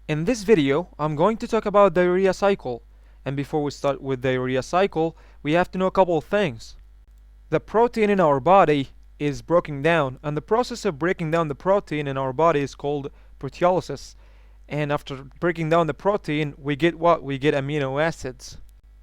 In this video, I'm going to talk about the urea cycle. And before we start with the urea cycle, we have to know a couple of things. The protein in our body is broken down, and the process of breaking down the protein in our body is called proteolysis. And after breaking down the protein, we get what? We get amino acids.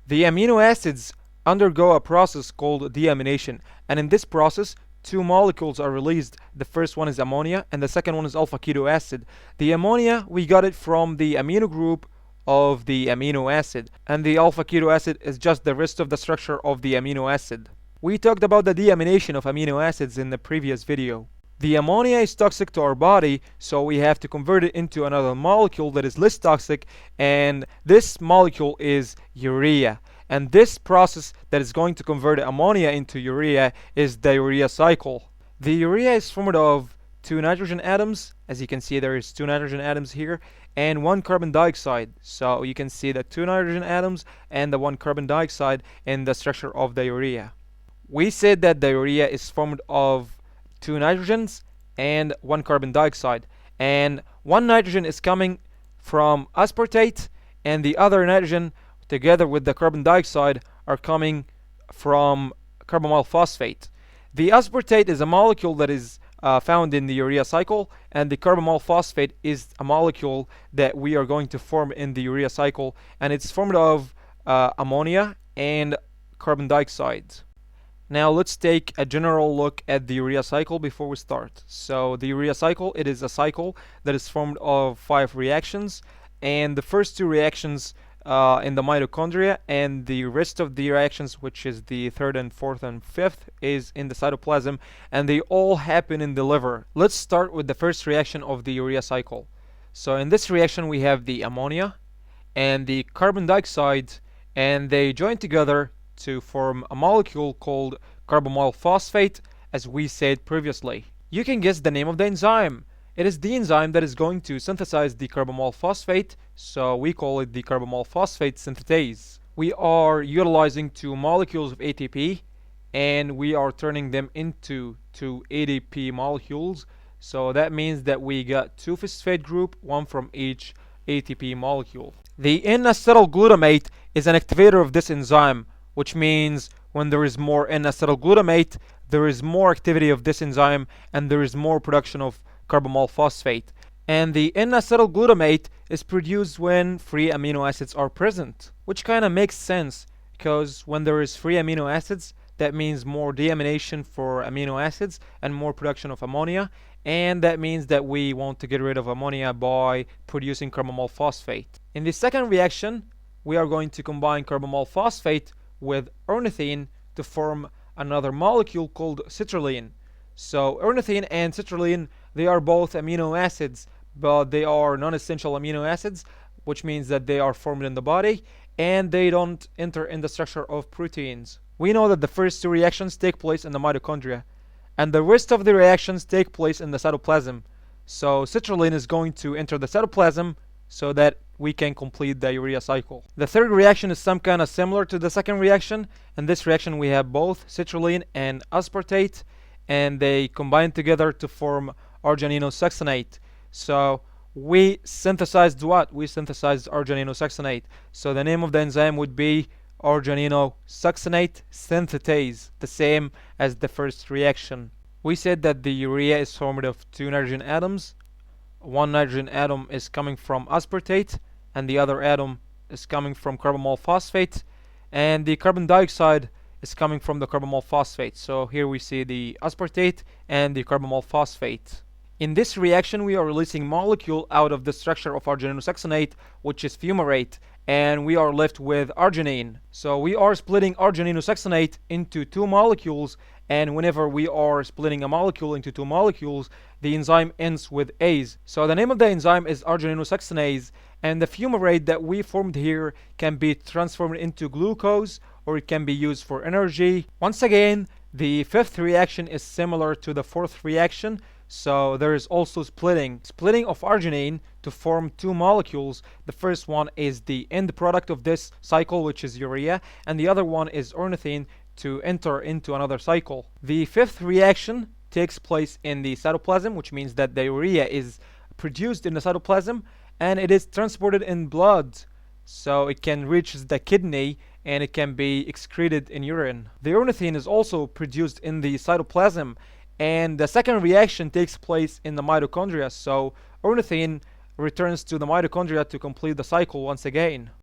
The amino acids undergo a process called deamination, and in this process, two molecules are released. The first one is ammonia, and the second one is alpha keto acid. The ammonia, we got it from the amino group of the amino acid, and the alpha keto acid is just the rest of the structure of the amino acid. We talked about the deamination of amino acids in the previous video. The ammonia is toxic to our body, so we have to convert it into another molecule that is less toxic, and this molecule is urea. And this process that is going to convert ammonia into urea is the urea cycle. The urea is formed of two nitrogen atoms. As you can see, there is two nitrogen atoms here and one carbon dioxide. So you can see the two nitrogen atoms and the one carbon dioxide in the structure of the urea. We said that the urea is formed of two nitrogens and one carbon dioxide. And one nitrogen is coming from aspartate, and the other nitrogen together with the carbon dioxide are coming from carbonyl phosphate. The aspartate is a molecule that is found in the urea cycle, and the carbonyl phosphate is a molecule that we are going to form in the urea cycle, and it's formed of ammonia and carbon dioxide. Now let's take a general look at the urea cycle before we start. So the urea cycle, it is a cycle that is formed of 5 reactions, and the first 2 reactions in the mitochondria, and the rest of the reactions, which is the 3rd and 4th and 5th, is in the cytoplasm, and they all happen in the liver. Let's start with the first reaction of the urea cycle. So in this reaction we have the ammonia and the carbon dioxide, and they join together to form a molecule called carbonyl phosphate, as we said previously. You can guess the name of the enzyme. It is the enzyme that is going to synthesize the carbonyl phosphate, so we call it the carbonyl phosphate synthetase. We are utilizing two molecules of ATP, and we are turning them into two ADP molecules. So that means that we got two phosphate group, one from each ATP molecule. The N-acetylglutamate is an activator of this enzyme, which means when there is more N-acetylglutamate, there is more activity of this enzyme, and there is more production of carbonyl phosphate. And the N-acetylglutamate is produced when free amino acids are present, which kind of makes sense, because when there is free amino acids, that means more deamination for amino acids and more production of ammonia, and that means that we want to get rid of ammonia by producing carbonyl phosphate. In the second reaction, we are going to combine carbonyl phosphate with ornithine to form another molecule called citrulline. So ornithine and citrulline, they are both amino acids, but they are non-essential amino acids, which means that they are formed in the body and they don't enter in the structure of proteins. We know that the first 2 reactions take place in the mitochondria, and the rest of the reactions take place in the cytoplasm. So citrulline is going to enter the cytoplasm so that we can complete the urea cycle. The third reaction is some kind of similar to the second reaction. In this reaction we have both citrulline and aspartate, and they combine together to form argininosuccinate. So we synthesized what? We synthesized argininosuccinate. So the name of the enzyme would be argininosuccinate synthetase, the same as the first reaction. We said that the urea is formed of 2 nitrogen atoms. One nitrogen atom is coming from aspartate, and the other atom is coming from carbonyl phosphate, and the carbon dioxide is coming from the carbonyl phosphate. So here we see the aspartate and the carbonyl phosphate. In this reaction we are releasing molecule out of the structure of argininosuccinate, which is fumarate, and we are left with arginine. So we are splitting argininosuccinate into 2 molecules, and whenever we are splitting a molecule into 2 molecules, the enzyme ends with ase. So the name of the enzyme is argininosuccinase, and the fumarate that we formed here can be transformed into glucose, or it can be used for energy. Once again, the 5th reaction is similar to the 4th reaction, so there is also splitting of arginine to form 2 molecules. The first one is the end product of this cycle, which is urea, and the other one is ornithine to enter into another cycle. The 5th reaction takes place in the cytoplasm, which means that the urea is produced in the cytoplasm, and it is transported in blood, so it can reach the kidney and it can be excreted in urine. The ornithine is also produced in the cytoplasm, and the second reaction takes place in the mitochondria, so ornithine returns to the mitochondria to complete the cycle once again.